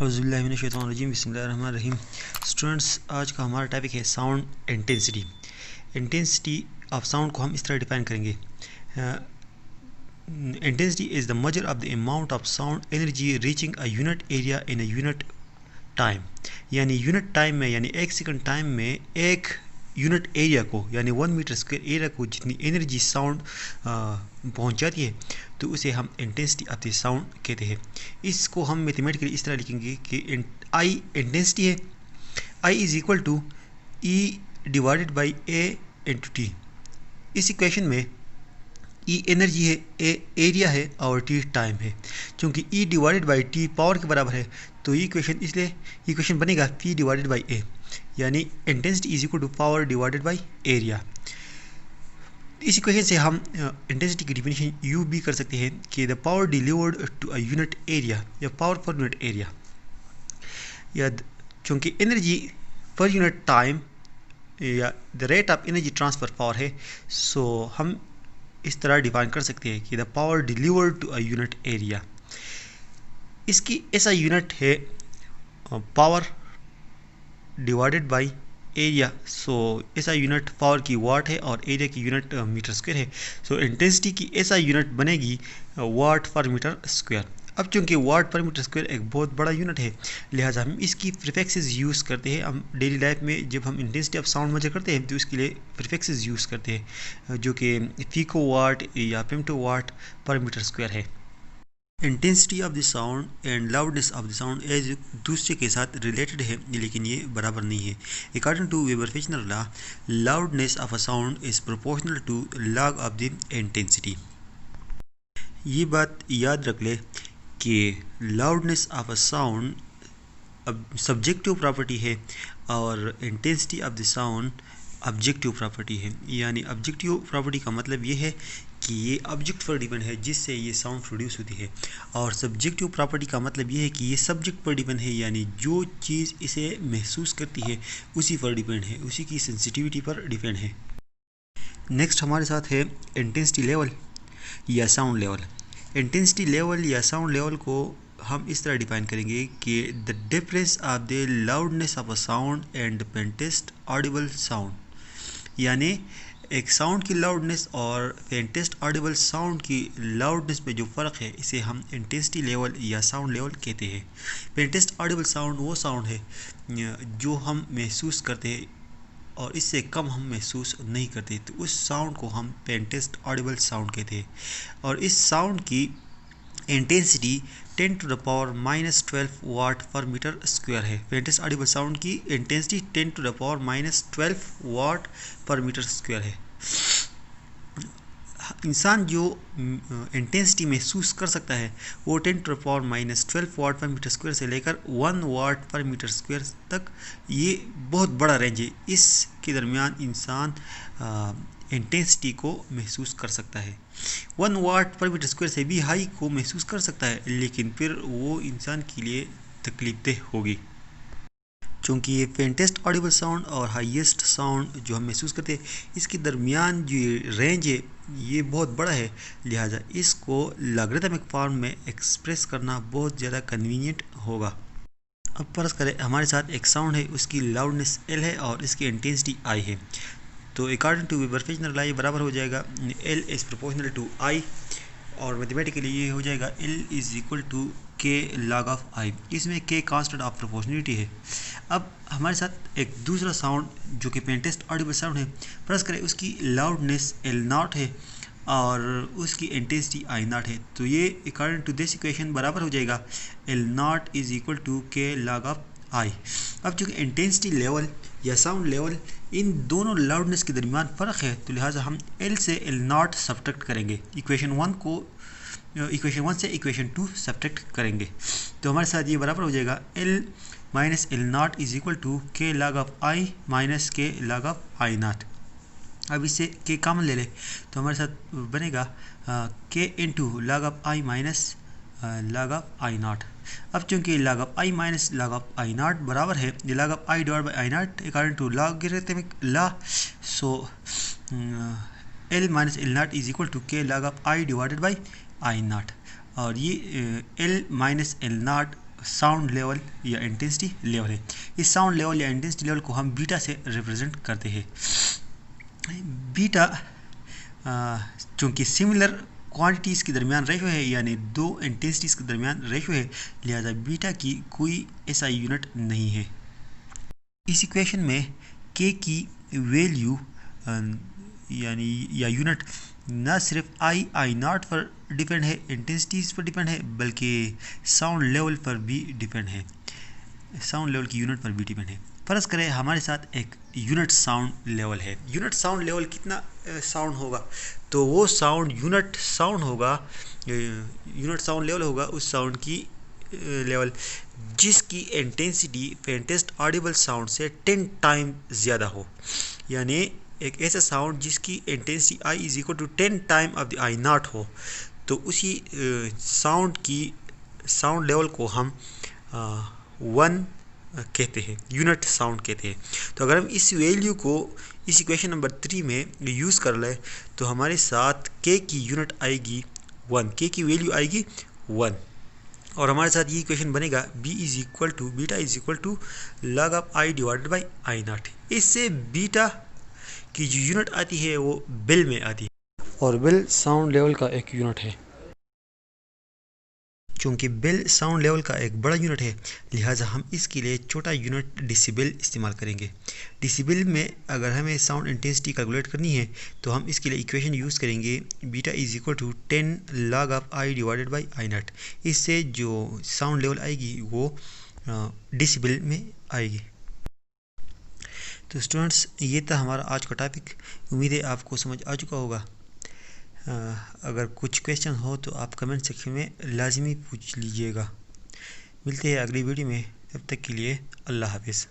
औज़ुबिल्लाहिमिनश्शैतानिर्रजीम बिस्मिल्लाहिर्रहमानिर्रहीम। स्टूडेंट्स, आज का हमारा टॉपिक है sound intensity. Intensity of sound को हम इस तरह डिफाइन करेंगे। Intensity is the measure of the amount of sound energy reaching a unit area in a unit time. यानी यूनिट टाइम में, यानी 1 सेकंड टाइम में एक यूनिट एरिया को, यानी 1 मीटर स्क्वायर एरिया को जितनी एनर्जी साउंड पहुँच जाती है, तो उसे हम इंटेंसिटी ऑफ द साउंड कहते हैं। इसको हम मैथमेटिकली इस तरह लिखेंगे कि आई इंटेंसिटी है, I is equal to E divided by A into T. इस इक्वेशन में ई एनर्जी है, ए एरिया है और टी टाइम है। क्योंकि ई डिवाइडेड बाई टी पावर के बराबर है, तो ये इक्वेशन, इसलिए इक्वेशन बनेगा पी डिवाइडेड बाई ए, यानी intensity is equal to power divided by area. इस इक्वेशन से हम इंटेंसिटी की डिफिनेशन यू भी कर सकते हैं कि the power delivered to a unit area या पावर पर यूनिट एरिया, या क्योंकि एनर्जी पर यूनिट टाइम या the rate of energy transfer power है, सो हम इस तरह डिफाइन कर सकते हैं कि the power delivered to a unit area. इसकी ऐसा यूनिट है power divided by area. So ऐसा यूनिट पावर की वाट है और एरिया की यूनिट मीटर स्क्वायर है। सो इंटेंसिटी की ऐसा यूनिट बनेगी वाट पर मीटर स्क्वायर। अब चूंकि वाट पर मीटर स्क्वायर एक बहुत बड़ा यूनिट है, लिहाजा हम इसकी प्रीफिक्सेस यूज़ करते हैं। हम डेली लाइफ में जब हम इंटेंसिटी ऑफ साउंड मेजर करते हैं तो उसके लिए प्रीफिक्सेस यूज़ करते हैं, जो कि पिको वाट या फेम्टो वाट पर मीटर स्क्वायर है। Intensity of the sound and loudness of the sound एक दूसरे के साथ रिलेटेड है, लेकिन ये बराबर नहीं है। According to Weber Fechner law, loudness of a sound is proportional to log of the intensity. ये बात याद रख ले कि लाउडनेस ऑफ अ साउंड अब सब्जेक्टिव प्रॉपर्टी है और intensity of the sound objective property है। यानी ऑब्जेक्टिव प्रॉपर्टी का मतलब ये है कि ये ऑब्जेक्ट पर डिपेंड है जिससे ये साउंड प्रोड्यूस होती है, और सब्जेक्टिव प्रॉपर्टी का मतलब ये है कि ये सब्जेक्ट पर डिपेंड है, यानी जो चीज़ इसे महसूस करती है उसी पर डिपेंड है, उसी की सेंसिटिविटी पर डिपेंड है। नेक्स्ट हमारे साथ है इंटेंसिटी लेवल या साउंड लेवल। इंटेंसिटी लेवल या साउंड लेवल को हम इस तरह डिफाइन करेंगे कि the difference of the loudness of a sound and faintest Audible sound. यानी एक साउंड की लाउडनेस और फेंटेस्ट ऑडिबल साउंड की लाउडनेस में जो फ़र्क है, इसे हम इंटेंसिटी लेवल या साउंड लेवल कहते हैं। फेंटेस्ट ऑडिबल साउंड वो साउंड है जो हम महसूस करते हैं और इससे कम हम महसूस नहीं करते, तो उस साउंड को हम फेंटेस्ट ऑडिबल साउंड कहते हैं। और इस साउंड की इंटेंसिटी 10 टू द पावर -12 वाट पर मीटर स्क्वायर है। फेंटेस्ट ऑडिबल साउंड की इंटेंसिटी 10 टू द पावर -12 वाट पर मीटर स्क्वायर है। इंसान जो इंटेंसिटी महसूस कर सकता है वो 10 टू द पावर -12 वाट पर मीटर स्क्वायर से लेकर 1 वाट पर मीटर स्क्वायर तक, ये बहुत बड़ा रेंज है। इसके दरमियान इंसान इंटेंसिटी को महसूस कर सकता है। 1 वाट पर मीटर स्क्वायर से भी हाई को महसूस कर सकता है, लेकिन फिर वो इंसान के लिए तकलीफदेह होगी, क्योंकि ये फेंटेस्ट ऑडिबल साउंड और हाईएस्ट साउंड जो हम महसूस करते हैं, इसके दरमियान जो रेंज है ये बहुत बड़ा है। लिहाजा इसको लॉगरिथमिक फॉर्म में एक्सप्रेस करना बहुत ज़्यादा कन्वीनियंट होगा। अब फर्ज करें हमारे साथ एक साउंड है, उसकी लाउडनेस एल है और इसकी इंटेंसिटी आई है। तो अकॉर्डिंग टू वेबर-फेचनर लॉ ये बराबर हो जाएगा एल इज़ प्रोपोर्शनल टू आई, और मैथमेटिकली ये हो जाएगा L is equal to K log of आई। इसमें के कांस्टेंट ऑफ प्रोपोर्शनलिटी है। अब हमारे साथ एक दूसरा साउंड जो कि फेंटेस्ट ऑडिबल साउंड है, फर्ज करें उसकी लाउडनेस एल नॉट है और उसकी इंटेंसिटी आई नॉट है। तो ये अकॉर्डिंग टू दिस इक्वेशन बराबर हो जाएगा L not is equal to K log of I. अब चूँकि इंटेंसिटी लेवल या साउंड लेवल इन दोनों लाउडनेस के दरमियान फ़र्क है, तो लिहाजा हम एल से एल नॉट सब्ट्रैक्ट करेंगे। इक्वेशन 1 से इक्वेशन 2 सब्ट्रैक्ट करेंगे, तो हमारे साथ ये बराबर हो जाएगा L minus L not is equal to K log of I minus K log of I not. अब इससे के कॉमन ले ले तो हमारे साथ बनेगा K into log of I minus log of I not. अब चूंकि log of I minus log of I not बराबर है log of I divide by I not according to logarithmic law, so L minus L not is equal to K log of I divided by I not. और ये L minus L not sound level या intensity level है। इस sound level या intensity level को हम beta से represent करते हैं। बीटा चूँकि सिमिलर क्वांटिटीज़ के दरमियान रेशो है, यानी दो इंटेंसिटीज़ के दरमियान रेशो है, लिहाजा बीटा की कोई ऐसा यूनिट नहीं है। इस इक्वेशन में के की वैल्यू यानी या यूनिट ना सिर्फ आई नॉट पर डिपेंड है, इंटेंसिटीज़ पर डिपेंड है, बल्कि साउंड लेवल पर भी डिपेंड है, साउंड लेवल की यूनिट पर भी डिपेंड है। फ़र्ज़ करें हमारे साथ एक यूनिट साउंड लेवल है। यूनिट साउंड लेवल कितना साउंड होगा, तो वो साउंड यूनिट साउंड होगा, यूनिट साउंड लेवल होगा उस साउंड की लेवल जिसकी इंटेंसिटी फेंटेस्ट ऑडिबल साउंड से 10 टाइम ज़्यादा हो। यानी एक ऐसा साउंड जिसकी intensity I is equal to 10 time of the I not हो, तो उसी साउंड की साउंड लेवल को हम 1 कहते हैं, यूनिट साउंड कहते हैं। तो अगर हम इस वैल्यू को इस इक्वेशन नंबर 3 में यूज़ कर लें तो हमारे साथ के की यूनिट आएगी 1, के की वैल्यू आएगी 1, और हमारे साथ ये इक्वेशन बनेगा B is equal to beta is equal to log of I divided by I not. इससे बीटा की जो यूनिट आती है वो बेल में आती है, और बेल साउंड लेवल का एक यूनिट है। चूँकि बेल साउंड लेवल का एक बड़ा यूनिट है, लिहाजा हम इसके लिए छोटा यूनिट डेसिबल इस्तेमाल करेंगे। डेसिबल में अगर हमें साउंड इंटेंसिटी कैलकुलेट करनी है तो हम इसके लिए इक्वेशन यूज़ करेंगे beta is equal to 10 log of I divided by I not. इससे जो साउंड लेवल आएगी वो डेसिबल में आएगी। तो स्टूडेंट्स, ये था हमारा आज का टॉपिक। उम्मीद है आपको समझ आ चुका होगा। अगर कुछ क्वेश्चन हो तो आप कमेंट सेक्शन में लाजमी पूछ लीजिएगा। मिलते हैं अगली वीडियो में, तब तक के लिए अल्लाह हाफिज़।